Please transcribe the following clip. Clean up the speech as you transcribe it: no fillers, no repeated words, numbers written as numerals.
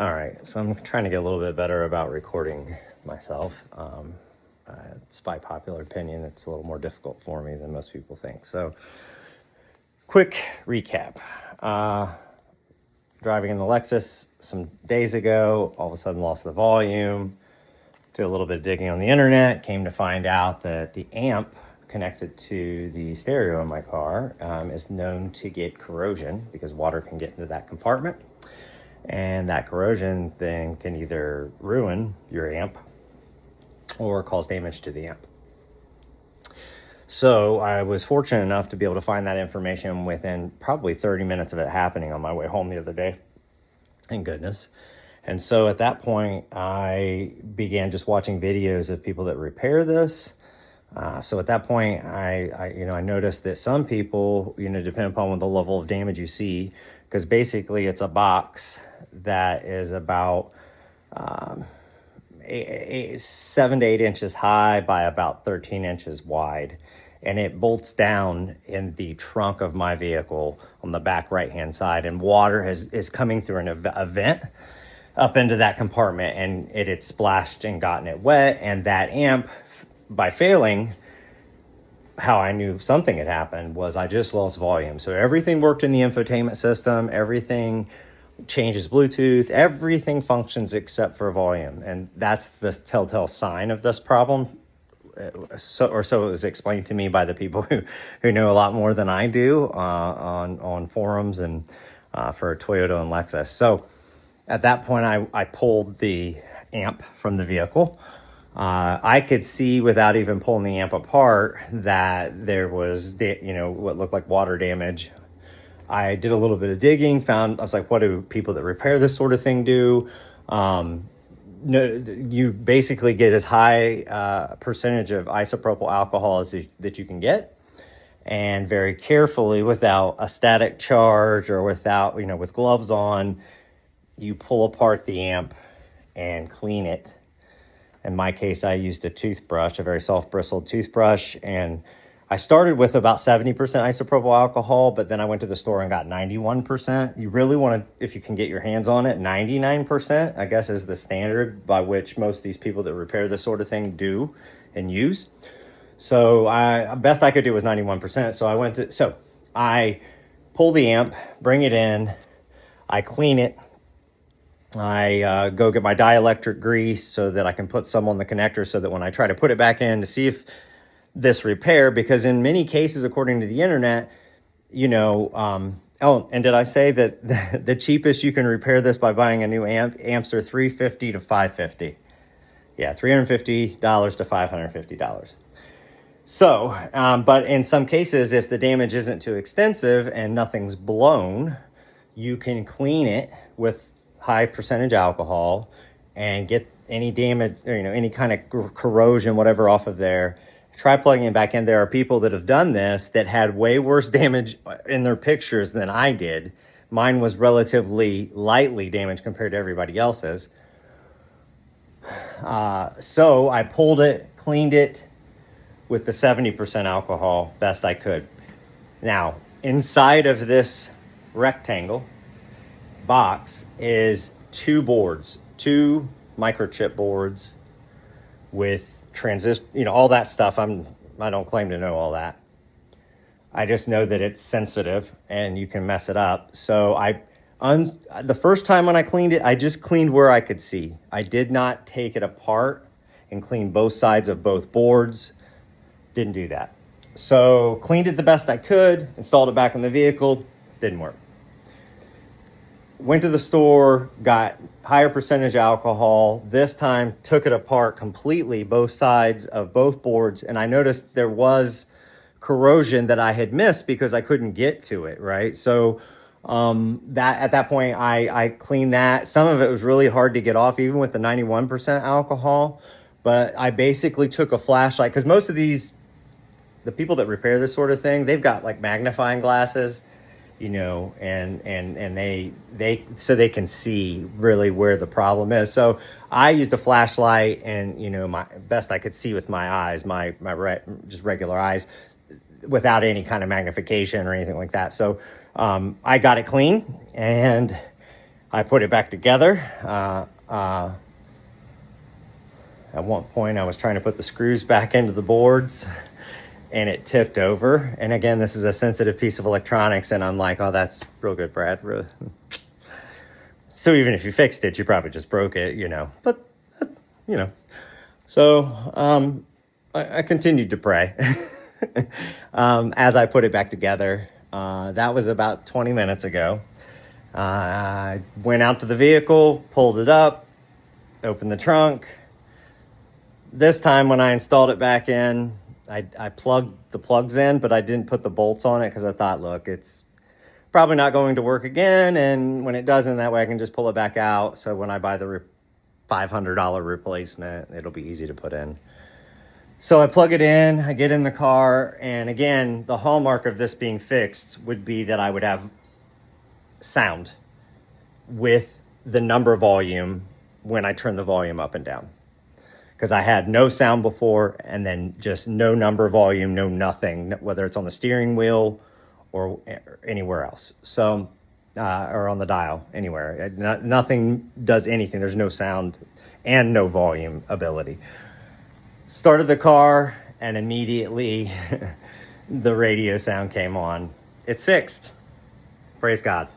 All right, so I'm trying to get a little bit better about recording myself. It's by popular opinion, it's a little more difficult for me than most people think. So, quick recap. Driving in the Lexus some days ago, all of a sudden lost the volume. Did a little bit of digging on the internet, came to find out that the amp connected to the stereo in my car is known to get corrosion because water can get into that compartment. And that corrosion thing can either ruin your amp or cause damage to the amp. So I was fortunate enough to be able to find that information within probably 30 minutes of it happening on my way home the other day. Thank goodness. And so at that point, I began just watching videos of people that repair this. So at that point, I noticed that some people, depending upon the level of damage you see, because basically it's a box that is about 7 to 8 inches high by about 13 inches wide. And it bolts down in the trunk of my vehicle on the back right-hand side. And water is coming through a vent up into that compartment, and it had splashed and gotten it wet. And that amp, by failing, how I knew something had happened was I just lost volume. So everything worked in the infotainment system, everything changes Bluetooth, everything functions except for volume. And that's the telltale sign of this problem. So it was explained to me by the people who know a lot more than I do on forums and for Toyota and Lexus. So at that point, I pulled the amp from the vehicle. I could see without even pulling the amp apart that there was, what looked like water damage. I did a little bit of digging, I was like, what do people that repair this sort of thing do? No, you basically get as high percentage of isopropyl alcohol that you can get, and very carefully, without a static charge or without, with gloves on, you pull apart the amp and clean it. In my case, I used a toothbrush, a very soft bristled toothbrush, and I started with about 70% isopropyl alcohol, but then I went to the store and got 91%. You really want to, if you can get your hands on it, 99%, I guess, is the standard by which most of these people that repair this sort of thing do and use. So best I could do was 91%. So I pull the amp, bring it in, I clean it. I go get my dielectric grease so that I can put some on the connector so that when I try to put it back in to see if this repair, because in many cases, according to the internet, oh, and did I say that the cheapest you can repair this by buying a new amps are $350 to $550. Yeah, $350 to $550. So, but in some cases, if the damage isn't too extensive and nothing's blown, you can clean it with high percentage alcohol and get any damage, or, any kind of corrosion, whatever, off of there. Try plugging it back in. There are people that have done this that had way worse damage in their pictures than I did. Mine was relatively lightly damaged compared to everybody else's. So I pulled it, cleaned it with the 70% alcohol best I could. Now, inside of this rectangle box is two microchip boards with transistor, all that stuff. I don't claim to know all that. I just know that it's sensitive and you can mess it up. So the first time when I cleaned it, I just cleaned where I could see. I did not take it apart and clean both sides of both boards. Didn't do that. So cleaned it the best I could, installed it back in the vehicle, didn't work. Went to the store, got higher percentage alcohol. This time took it apart completely, both sides of both boards. And I noticed there was corrosion that I had missed because I couldn't get to it, right? So at that point, I cleaned that. Some of it was really hard to get off, even with the 91% alcohol. But I basically took a flashlight, because most of the people that repair this sort of thing, they've got like magnifying glasses, and they so they can see really where the problem is. So I used a flashlight, and my best I could see with my eyes, my just regular eyes, without any kind of magnification or anything like that. So I got it clean, and I put it back together. At one point, I was trying to put the screws back into the boards, and it tipped over. And again, this is a sensitive piece of electronics, and I'm like, oh, that's real good, Brad. So even if you fixed it, you probably just broke it, you know. But, you know. So I continued to pray as I put it back together. That was about 20 minutes ago. I went out to the vehicle, pulled it up, opened the trunk. This time when I installed it back in, I plugged the plugs in, but I didn't put the bolts on it because I thought, look, it's probably not going to work again. And when it doesn't, that way I can just pull it back out. So when I buy the $500 replacement, it'll be easy to put in. So I plug it in, I get in the car, and again, the hallmark of this being fixed would be that I would have sound with the number volume when I turn the volume up and down. Because I had no sound before, and then just no number volume, no nothing, whether it's on the steering wheel or anywhere else. So, or on the dial, anywhere. Nothing does anything. There's no sound and no volume ability. Started the car, and immediately the radio sound came on. It's fixed. Praise God.